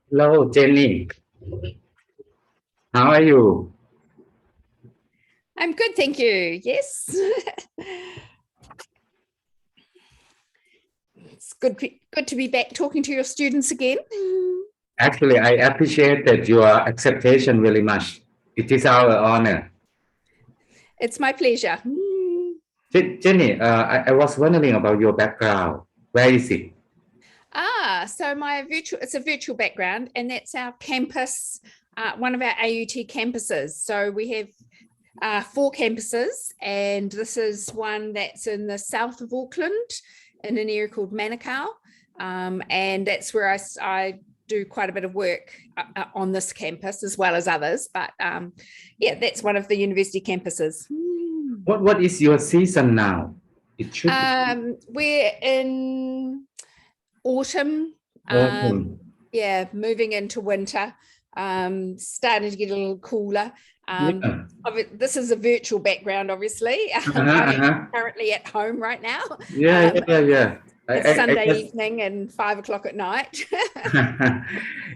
Hello, Jenny. How are you? I'm good, thank you. Yes. It's good to be back talking to your students again. Actually, I appreciated your acceptation very much. It is our honor. It's my pleasure. Jenny, I was wondering about your background. Where is it? So it's a virtual background, and that's our campus, one of our AUT campuses. So we have 4 campuses, and this is one that's in the south of Auckland in an area called Manukau. And that's where I do quite a bit of work on this campus as well as others. But yeah, that's one of the university campuses. What is your season now? It should We're in autumn. autumn. Yeah, moving into winter. Starting to get a little cooler. Yeah. This is a virtual background, obviously. I'm currently at home right now. Yeah. It's Sunday evening and 5 o'clock at night.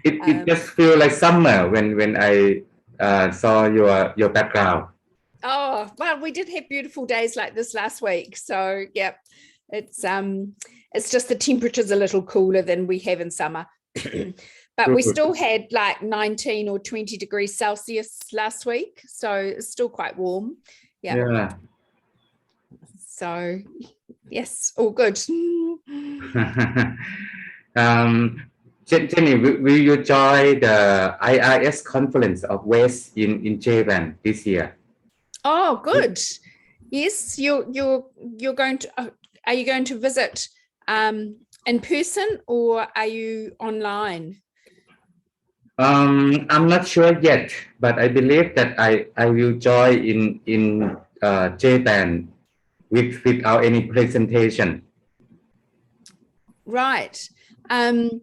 It just feels like summer when I saw your background. Oh, well, we did have beautiful days like this last week. So yeah, it's just the temperature's a little cooler than we have in summer. But we still had like 19 or 20 degrees Celsius last week. So it's still quite warm. Yeah. So yes, all good. Jenny, will you join the IIS conference of West in Japan this year? Oh, good. Yes, you're going to. Are you going to visit in person or are you online? I'm not sure yet, but I believe that I will join in Japan without any presentation. Right. I'm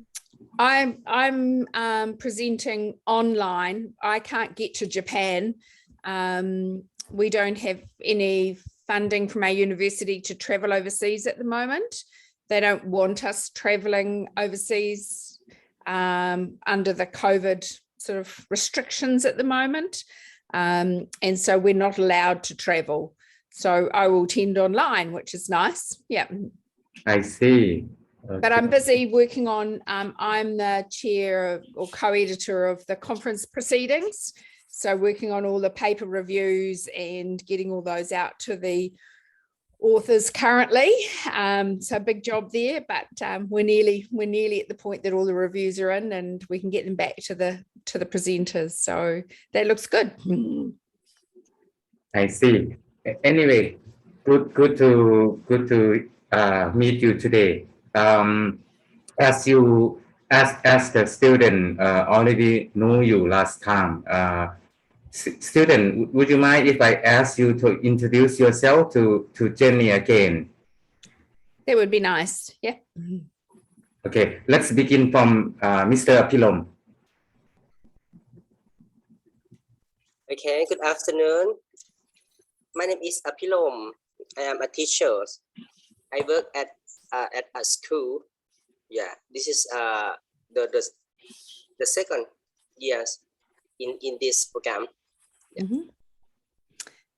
presenting online. I can't get to Japan. We don't have any funding from our university to travel overseas at the moment. They don't want us traveling overseas under the COVID sort of restrictions at the moment. And so we're not allowed to travel. So I will attend online, which is nice. Yeah. I see. Okay. But I'm busy working on, I'm the chair or co-editor of the conference proceedings. So working on all the paper reviews and getting all those out to the authors currently. So a big job there, but we're nearly at the point that all the reviews are in and we can get them back to the presenters. So that looks good. I see. Anyway, good to meet you today. As the student already know you last time. Student, would you mind if I ask you to introduce yourself to Jenny again? That would be nice. Yeah. Okay, let's begin from Mr. Apilom. Okay, good afternoon. My name is Apilom. I am a teacher. I work at a school. Yeah, this is the second years in this program. Yeah. Mm-hmm.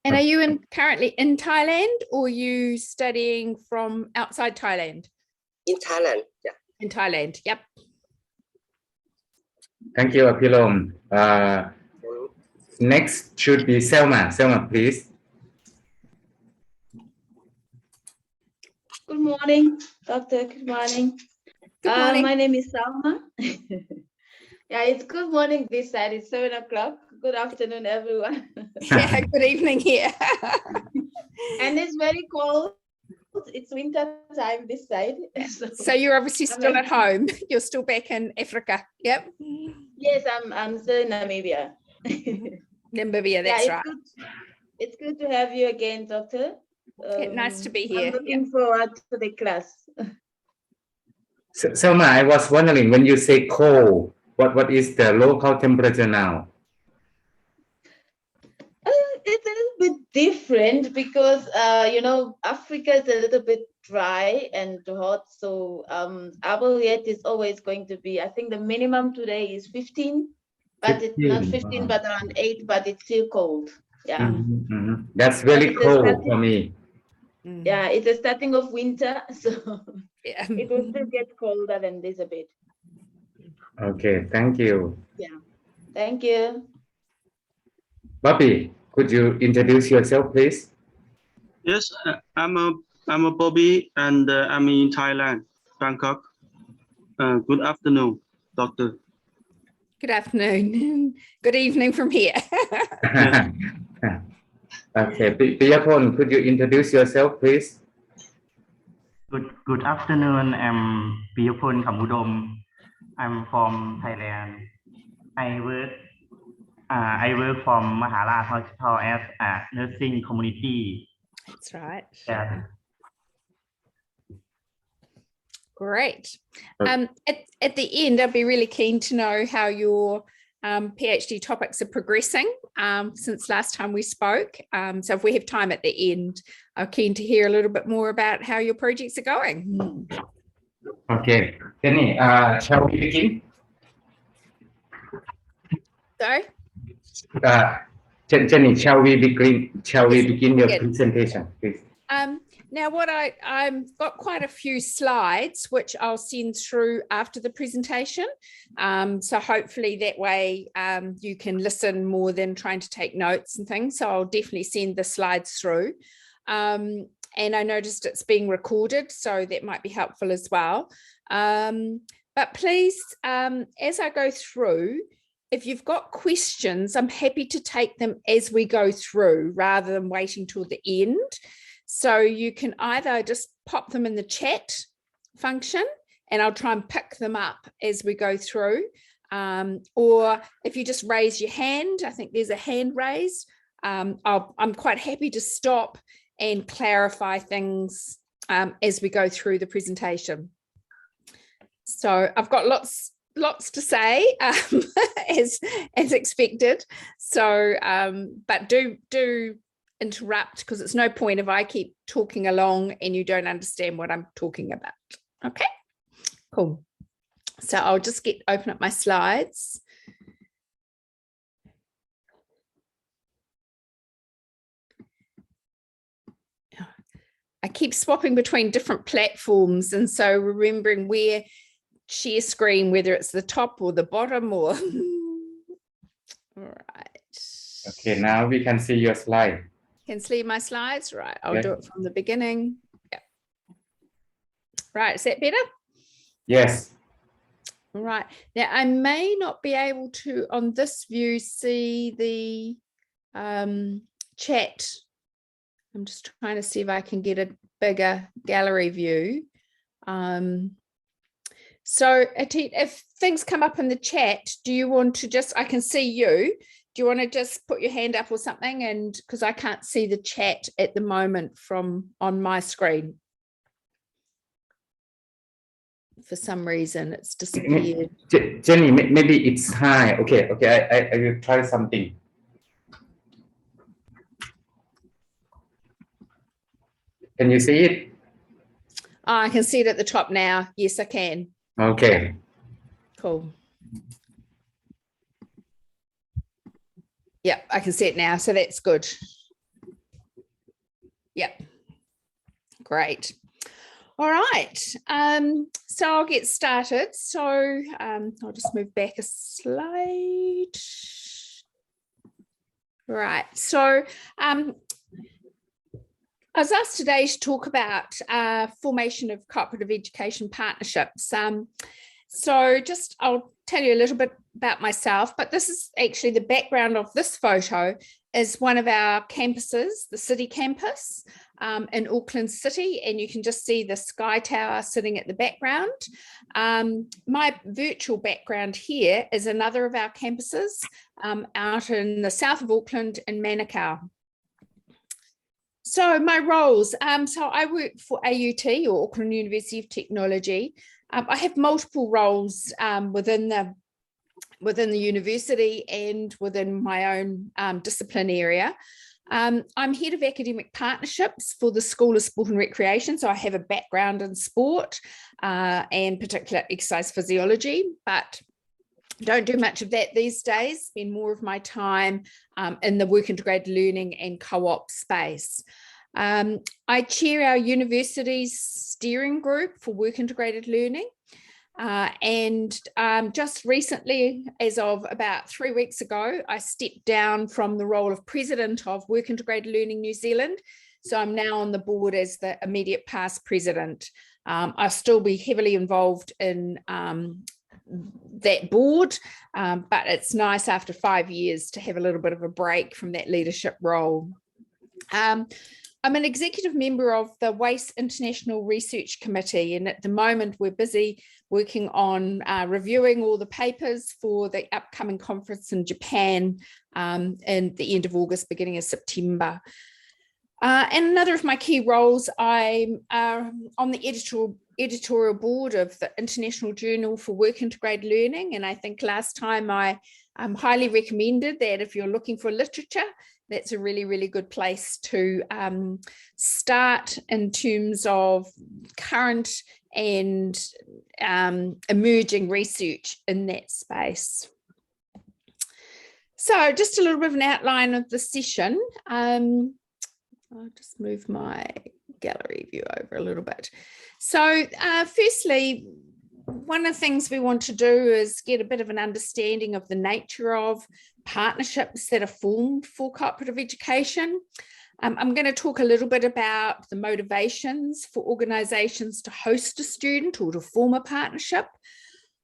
And are you currently in Thailand or are you studying from outside Thailand? In Thailand, yeah. In Thailand, yep. Thank you, Apilom. Next should be Selma. Selma, please. Good morning, Doctor. Good morning. Good morning. My name is Salma. Yeah, it's good morning this side. It's 7 o'clock. Good afternoon, everyone. Yeah, good evening here. And it's very cold. It's winter time this side. So you're obviously still at home. You're still back in Africa. Yep. Yes, I'm still in Namibia. Namibia, that's right. It's good to have you again, Doctor. Nice to be here. I'm looking forward to the class. Selma, I was wondering when you say cold, what is the local temperature now? It's a little bit different because Africa is a little bit dry and hot, so our rate is always going to be, I think the minimum today is 15, but it's not 15 but around 8, but it's still cold. Yeah. That's very cold for me. Yeah, it's a starting of winter, so Yeah. it will still get colder than this a bit. Okay, thank you. Yeah, thank you. Bobby, could you introduce yourself, please? Yes, I'm a Bobby, and I'm in Thailand, Bangkok. Good afternoon, doctor. Good afternoon. Good evening from here. Okay, Piyapon, could you introduce yourself, please? Good afternoon. I'm Piyapon Kamudom. I'm from Thailand. I work from Maharaj Hospital as a nursing community. That's right. Yeah. Great. At the end, I'd be really keen to know how your PhD topics are progressing since last time we spoke. So if we have time at the end, I'm keen to hear a little bit more about how your projects are going. Okay, Jenny, shall we begin? Sorry? Jenny, shall we begin your presentation, please? Now, what I've got quite a few slides, which I'll send through after the presentation. So hopefully that way you can listen more than trying to take notes and things. So I'll definitely send the slides through. And I noticed it's being recorded, so that might be helpful as well. But please, as I go through, if you've got questions, I'm happy to take them as we go through rather than waiting till the end. So you can either just pop them in the chat function and I'll try and pick them up as we go through. Or if you just raise your hand, I think there's a hand raised. I'm quite happy to stop and clarify things as we go through the presentation. So I've got lots to say as expected. So, but do interrupt, because it's no point if I keep talking along and you don't understand what I'm talking about. Okay, cool. So I'll just open up my slides. I keep swapping between different platforms, and so remembering where share screen, whether it's the top or the bottom or all right. Okay, now we can see your slide. Can see my slides, right? I'll do it from the beginning. Yeah. Right, is that better? Yes. All right. Now I may not be able to on this view see the chat. I'm just trying to see if I can get a bigger gallery view. So Atit, if things come up in the chat, do you want to just, I can see you. Do you want to just put your hand up or something? And because I can't see the chat at the moment on my screen. For some reason, it's disappeared. Jenny, maybe it's high. Okay, I will try something. Can you see it? Oh, I can see it at the top now. Yes, I can. Okay. Cool. Yeah, I can see it now. So that's good. Yeah. Great. All right. So I'll get started. So I'll just move back a slide. Right. So I was asked today to talk about formation of cooperative education partnerships. So just I'll tell you a little bit about myself, but this is actually the background of this photo is one of our campuses, the city campus in Auckland City, and you can just see the Sky Tower sitting at the background. My virtual background here is another of our campuses out in the south of Auckland in Manukau. So my roles, so I work for AUT, or Auckland University of Technology. I have multiple roles within the university and within my own discipline area. I'm head of academic partnerships for the School of Sport and Recreation, so I have a background in sport and particular exercise physiology, but don't do much of that these days, spend more of my time in the work integrated learning and co-op space. I chair our university's steering group for work integrated learning. And just recently, as of about 3 weeks ago, I stepped down from the role of president of Work Integrated Learning New Zealand. So I'm now on the board as the immediate past president. I'll still be heavily involved in that board, but it's nice after 5 years to have a little bit of a break from that leadership role. I'm an executive member of the WACE International Research Committee, and at the moment we're busy working on reviewing all the papers for the upcoming conference in Japan in the end of August, beginning of September. And another of my key roles, I'm on the editorial board of the International Journal for Work Integrated Learning, and I think last time I highly recommended that if you're looking for literature, that's a really, really good place to start in terms of current and emerging research in that space. So just a little bit of an outline of the session. I'll just move my gallery view over a little bit. So firstly, one of the things we want to do is get a bit of an understanding of the nature of partnerships that are formed for cooperative education. I'm going to talk a little bit about the motivations for organisations to host a student or to form a partnership.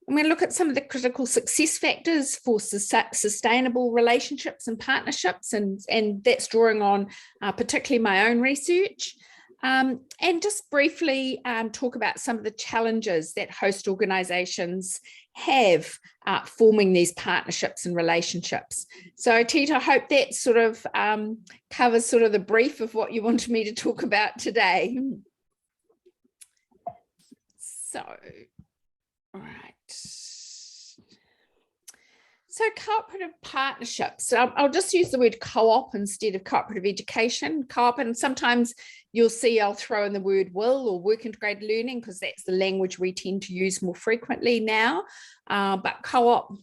I'm going to look at some of the critical success factors for sustainable relationships and partnerships, and that's drawing on particularly my own research. And just briefly talk about some of the challenges that host organisations have forming these partnerships and relationships. So Tita, I hope that sort of covers sort of the brief of what you wanted me to talk about today. So, all right. So cooperative partnerships, I'll just use the word co-op instead of cooperative education. Co-op, and sometimes you'll see I'll throw in the word will or work integrated learning because that's the language we tend to use more frequently now. But co-op,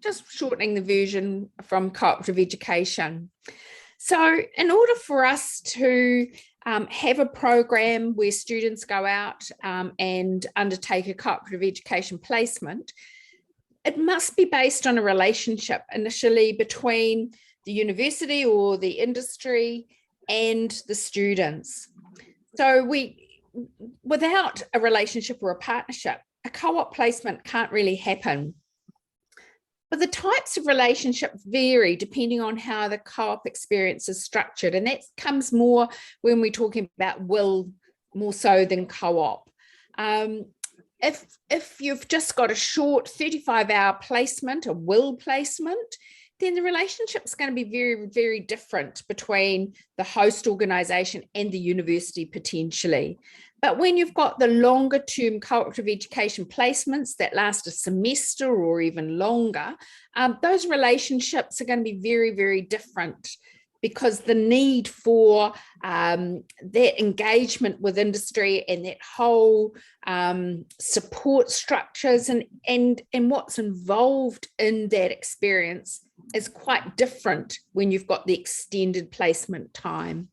just shortening the version from cooperative education. So in order for us to have a program where students go out and undertake a cooperative education placement, it must be based on a relationship initially between the university or the industry and the students. So without a relationship or a partnership, a co-op placement can't really happen. But the types of relationships vary depending on how the co-op experience is structured. And that comes more when we're talking about will more so than co-op. If you've just got a short 35-hour placement, a will placement, then the relationship's going to be very, very different between the host organisation and the university potentially. But when you've got the longer term cooperative education placements that last a semester or even longer, those relationships are going to be very, very different, because the need for that engagement with industry and that whole support structures and what's involved in that experience is quite different when you've got the extended placement time.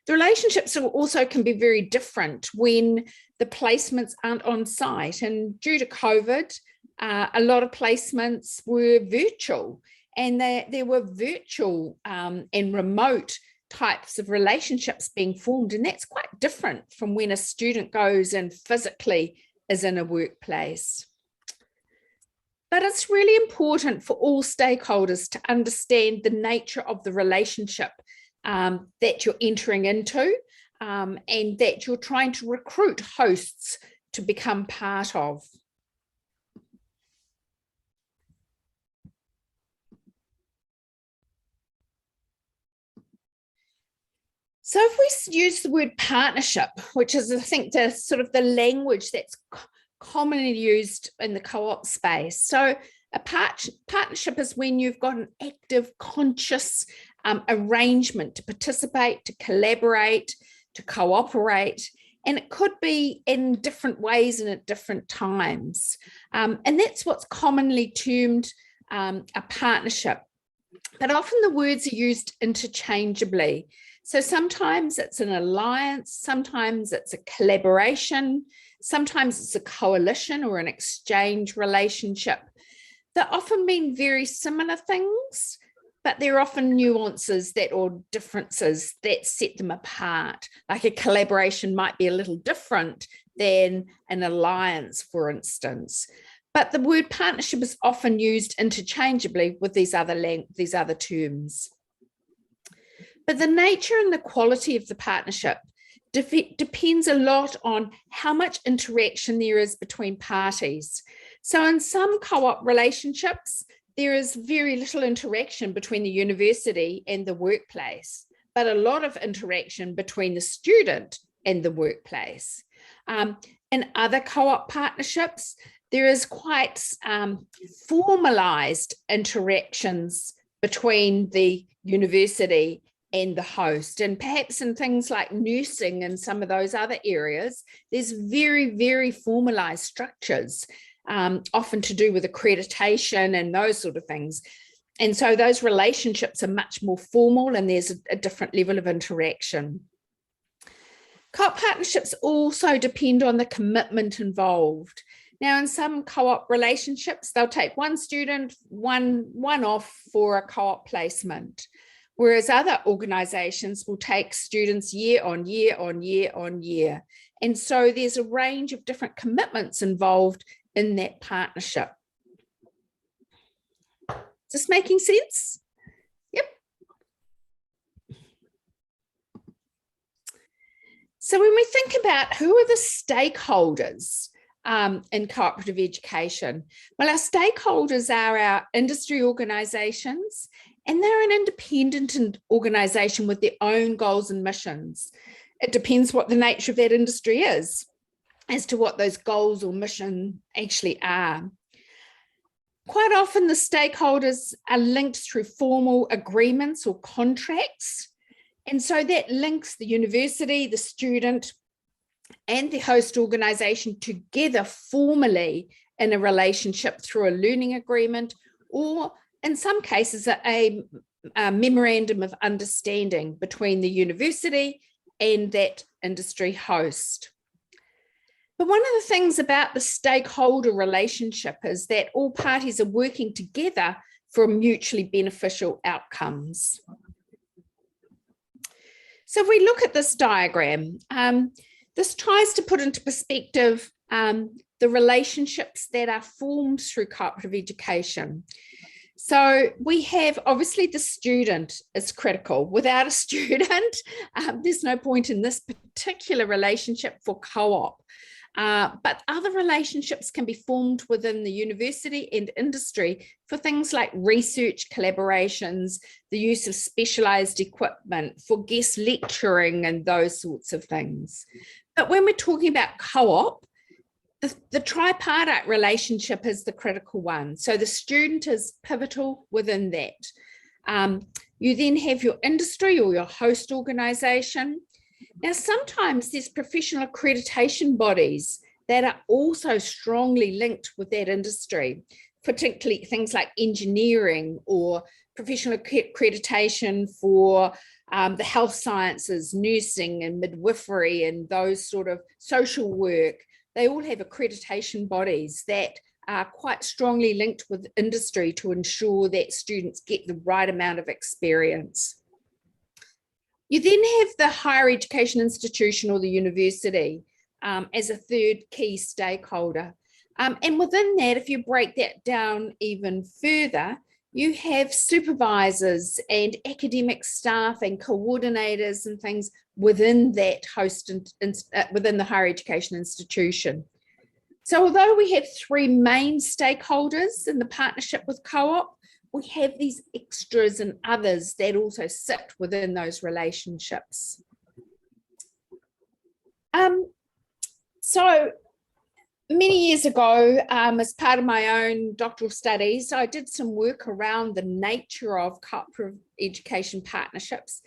The relationships also can be very different when the placements aren't on site, and due to COVID, a lot of placements were virtual. And there were virtual and remote types of relationships being formed. And that's quite different from when a student goes and physically is in a workplace. But it's really important for all stakeholders to understand the nature of the relationship that you're entering into and that you're trying to recruit hosts to become part of. So if we use the word partnership, which is, I think, the sort of the language that's commonly used in the co-op space. So a partnership is when you've got an active, conscious arrangement to participate, to collaborate, to cooperate, and it could be in different ways and at different times. And that's what's commonly termed a partnership. But often the words are used interchangeably. So sometimes it's an alliance, sometimes it's a collaboration, sometimes it's a coalition or an exchange relationship. They often mean very similar things, but there are often nuances or differences that set them apart. Like a collaboration might be a little different than an alliance, for instance. But the word partnership is often used interchangeably with these other terms. But the nature and the quality of the partnership depends a lot on how much interaction there is between parties. So in some co-op relationships, there is very little interaction between the university and the workplace, but a lot of interaction between the student and the workplace. In other co-op partnerships, there is quite formalized interactions between the university and the host. And perhaps in things like nursing and some of those other areas, there's very, very formalized structures, often to do with accreditation and those sort of things. And so those relationships are much more formal and there's a different level of interaction. Co-op partnerships also depend on the commitment involved. Now, in some co-op relationships, they'll take one student, one off for a co-op placement, whereas other organisations will take students year on year on year on year. And so there's a range of different commitments involved in that partnership. Is this making sense? Yep. So when we think about who are the stakeholders in cooperative education, well, our stakeholders are our industry organisations, and they're an independent organisation with their own goals and missions. It depends what the nature of that industry is as to what those goals or mission actually are. Quite often the stakeholders are linked through formal agreements or contracts. And so that links the university, the student, and the host organisation together formally in a relationship through a learning agreement, or in some cases, a memorandum of understanding between the university and that industry host. But one of the things about the stakeholder relationship is that all parties are working together for mutually beneficial outcomes. So if we look at this diagram, this tries to put into perspective the relationships that are formed through cooperative education. So we have, obviously, the student is critical. Without a student, there's no point in this particular relationship for co-op. But other relationships can be formed within the university and industry for things like research collaborations, the use of specialised equipment, for guest lecturing and those sorts of things. But when we're talking about co-op, the tripartite relationship is the critical one. So the student is pivotal within that. You then have your industry or your host organisation. Now, sometimes there's professional accreditation bodies that are also strongly linked with that industry, particularly things like engineering or professional accreditation for the health sciences, nursing and midwifery and those sort of social work. They all have accreditation bodies that are quite strongly linked with industry to ensure that students get the right amount of experience. You then have the higher education institution or the university as a third key stakeholder. And within that, if you break that down even further, you have supervisors and academic staff and coordinators and things within that host within the higher education institution. So although we have three main stakeholders in the partnership with co-op, we have these extras and others that also sit within those relationships. So Many years ago, as part of my own doctoral studies, I did some work around the nature of cooperative education partnerships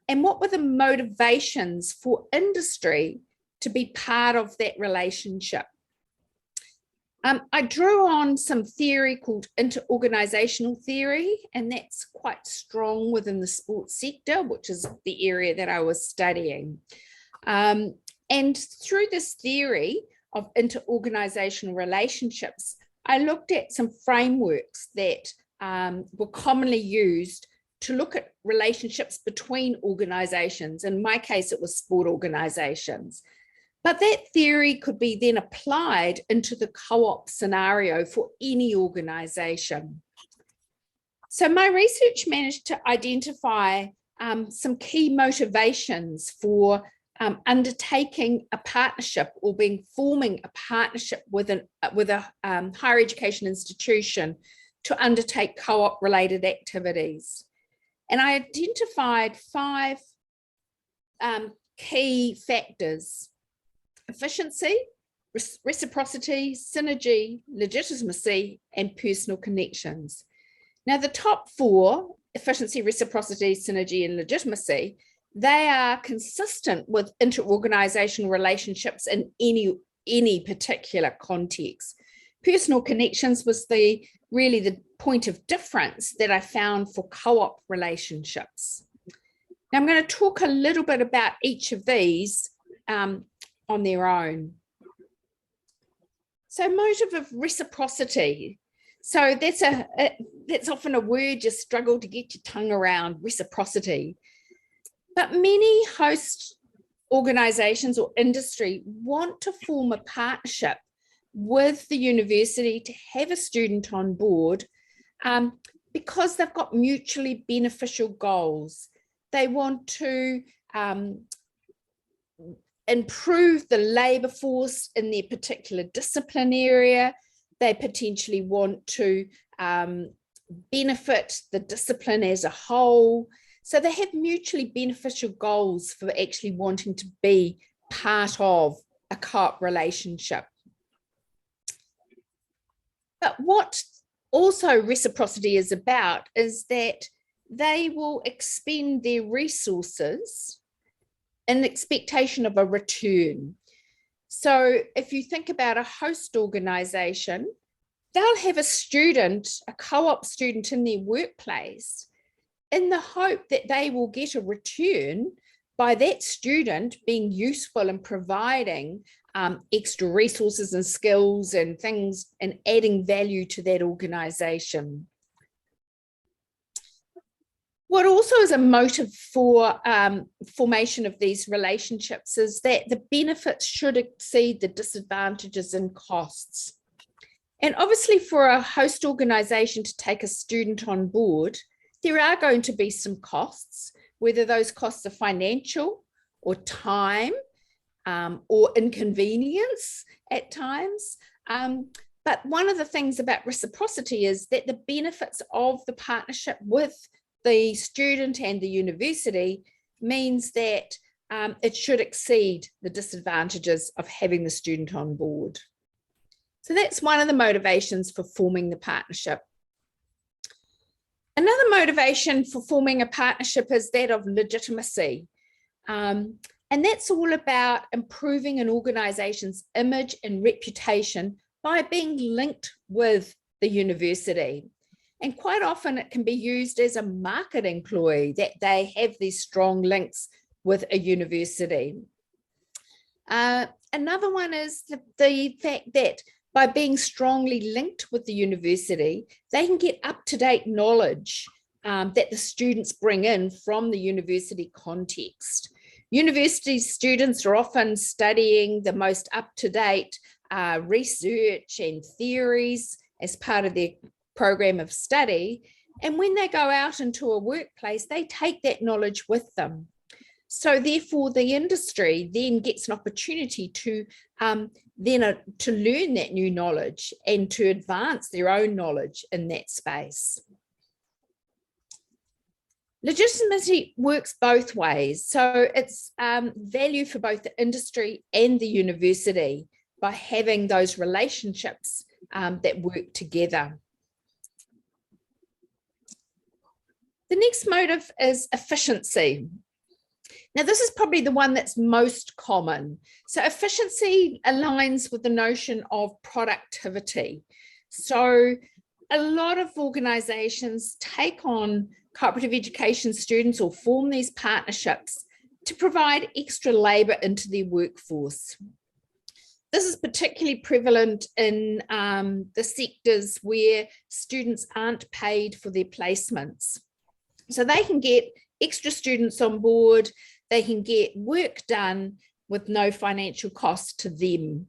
and what were the motivations for industry to be part of that relationship. I drew on some theory called interorganizational theory, and that's quite strong within the sports sector, which is the area that I was studying. And through this theory of interorganizational relationships, I looked at some frameworks that were commonly used to look at relationships between organizations. In my case, it was sport organizations. But that theory could be then applied into the co-op scenario for any organization. So my research managed to identify some key motivations for undertaking a partnership or forming a partnership with a higher education institution to undertake co-op related activities. And I identified 5 key factors: efficiency, reciprocity, synergy, legitimacy, and personal connections. Now, the top 4, efficiency, reciprocity, synergy, and legitimacy, they are consistent with interorganizational relationships in any particular context. Personal connections was really the point of difference that I found for co-op relationships. Now, I'm going to talk a little bit about each of these on their own. So, motive of reciprocity. So that's often a word you struggle to get your tongue around, reciprocity. But many host organizations or industry want to form a partnership with the university to have a student on board because they've got mutually beneficial goals. They want to improve the labour force in their particular discipline area. They potentially want to benefit the discipline as a whole. So they have mutually beneficial goals for actually wanting to be part of a co-op relationship. But what also reciprocity is about is that they will expend their resources in expectation of a return. So if you think about a host organization, they'll have a student, a co-op student in their workplace in the hope that they will get a return by that student being useful and providing extra resources and skills and things and adding value to that organization. What also is a motive for formation of these relationships is that the benefits should exceed the disadvantages and costs. And obviously for a host organization to take a student on board, there are going to be some costs, whether those costs are financial or time or inconvenience at times. But one of the things about reciprocity is that the benefits of the partnership with the student and the university means that it should exceed the disadvantages of having the student on board. So that's one of the motivations for forming the partnership. Another motivation for forming a partnership is that of legitimacy. And that's all about improving an organization's image and reputation by being linked with the university. And quite often it can be used as a marketing ploy that they have these strong links with a university. Another one is the fact that by being strongly linked with the university, they can get up-to-date knowledge that the students bring in from the university context. University students are often studying the most up-to-date research and theories as part of their program of study. And when they go out into a workplace, they take that knowledge with them. So therefore, the industry then gets an opportunity to learn that new knowledge and to advance their own knowledge in that space. Legitimacy works both ways. So it's value for both the industry and the university. by having those relationships that work together. The next motive is efficiency. Now, this is probably the one that's most common. So efficiency aligns with the notion of productivity. So a lot of organizations take on cooperative education students or form these partnerships to provide extra labor into their workforce. This is particularly prevalent in the sectors where students aren't paid for their placements. So they can get extra students on board, they can get work done with no financial cost to them.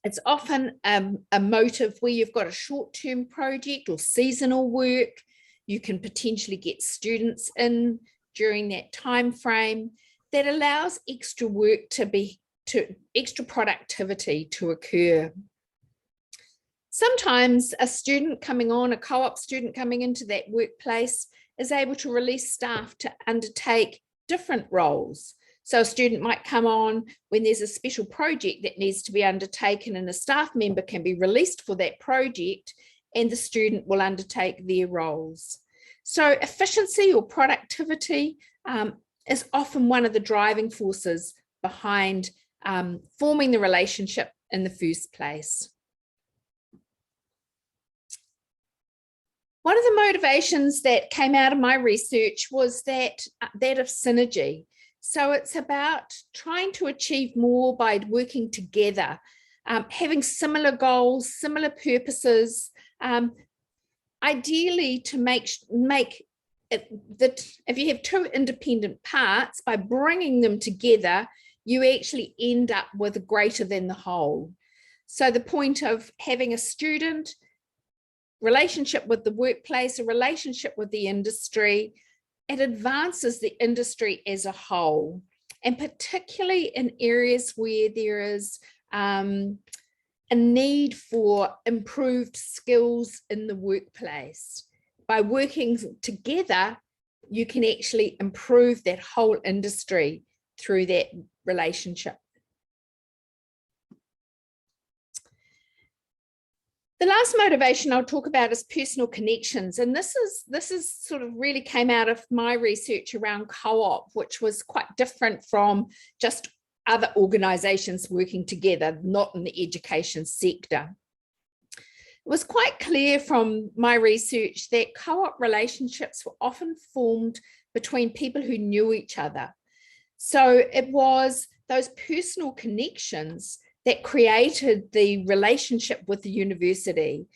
It's often a motive where you've got a short-term project or seasonal work. You can potentially get students in during that time frame that allows extra work extra productivity to occur. Sometimes a student coming on, a co-op student coming into that workplace is able to release staff to undertake different roles. So a student might come on when there's a special project that needs to be undertaken and a staff member can be released for that project and the student will undertake their roles. So efficiency or productivity is often one of the driving forces behind forming the relationship in the first place. One of the motivations that came out of my research was that of synergy. So it's about trying to achieve more by working together, having similar goals, similar purposes, ideally to make it that if you have two independent parts, by bringing them together, you actually end up with a greater than the whole. So the point of having a student relationship with the workplace, a relationship with the industry, it advances the industry as a whole, and particularly in areas where there is a need for improved skills in the workplace. By working together, you can actually improve that whole industry through that relationship. The last motivation I'll talk about is personal connections. And this is sort of really came out of my research around co-op, which was quite different from just other organizations working together, not in the education sector. It was quite clear from my research that co-op relationships were often formed between people who knew each other. So it was those personal connections that created the relationship with the university.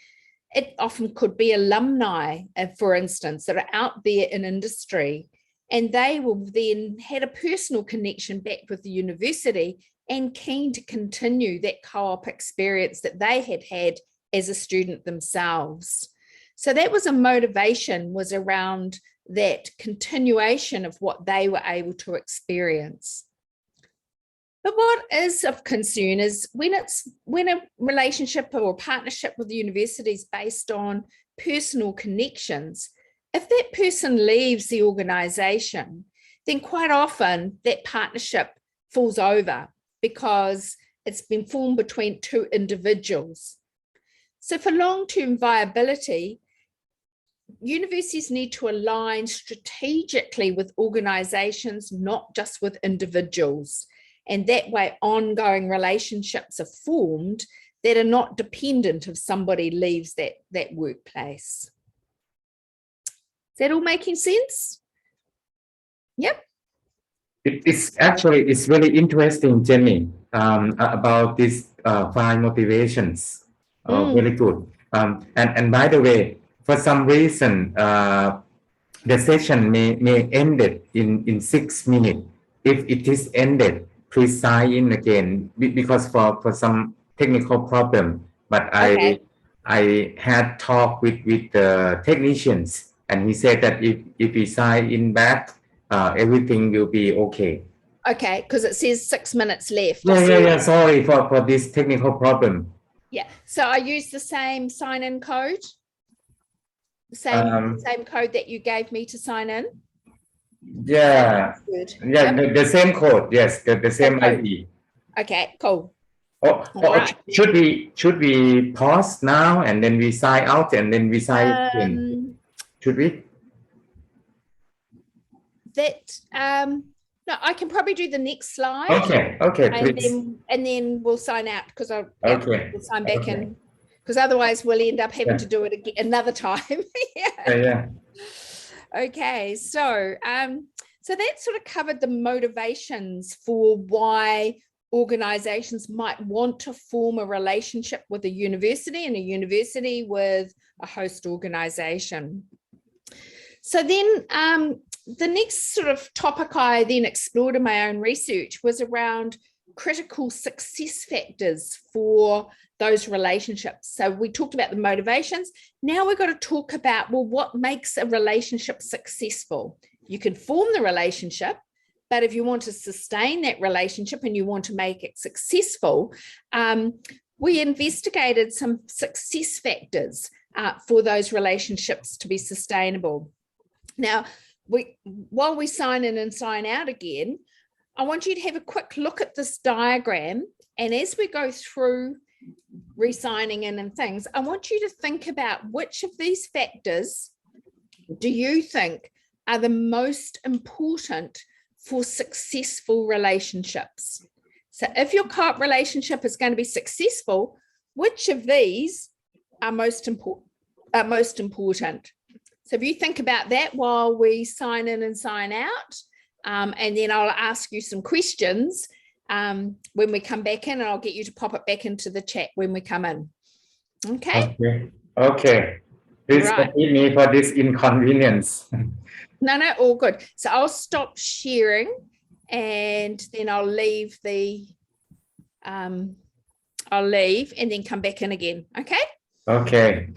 It often could be alumni, for instance, that are out there in industry, and they will then had a personal connection back with the university and keen to continue that co-op experience that they had had as a student themselves. So that was a motivation, was around that continuation of what they were able to experience. But what is of concern is when a relationship or a partnership with the university is based on personal connections, if that person leaves the organisation, then quite often that partnership falls over because it's been formed between two individuals. So for long-term viability, universities need to align strategically with organisations, not just with individuals. And that way, ongoing relationships are formed that are not dependent if somebody leaves that workplace. Is that all making sense? Yep. It's really interesting, Jenny, about these 5 motivations. Very good. And by the way, for some reason, the session may end it in 6 minutes. If it is ended, please sign in again because for some technical problem. But Okay. I had talked with the technicians, and he said that if we sign in back, everything will be okay. Okay, because it says 6 minutes left. Yeah. Sorry for this technical problem. Yeah. So I use the same sign-in code, the same code that you gave me to sign in. Yeah. Good. Yeah. Yep. The same code. Yes. The same Okay. ID. Okay, cool. Oh, Right. should we pause now and then we sign out and then we sign in? Should we? No, I can probably do the next slide. Okay, please. And then we'll sign out because Okay. we'll sign back Okay. in, because otherwise we'll end up having Yeah. to do it again another time. Yeah. Okay, so that sort of covered the motivations for why organizations might want to form a relationship with a university and a university with a host organization. So then the next sort of topic I then explored in my own research was around critical success factors for those relationships. So we talked about the motivations. Now we've got to talk about, well, what makes a relationship successful? You can form the relationship, but if you want to sustain that relationship and you want to make it successful, we investigated some success factors for those relationships to be sustainable. Now, while we sign in and sign out again, I want you to have a quick look at this diagram. And as we go through re-signing in and things, I want you to think about which of these factors do you think are the most important for successful relationships. So if your co-op relationship is going to be successful, which of these are most important? So if you think about that while we sign in and sign out, and then I'll ask you some questions when we come back in, and I'll get you to pop it back into the chat when we come in. Okay. Please Right. forgive me for this inconvenience. No, all good. So I'll stop sharing and then I'll leave and then come back in again. Okay. Okay.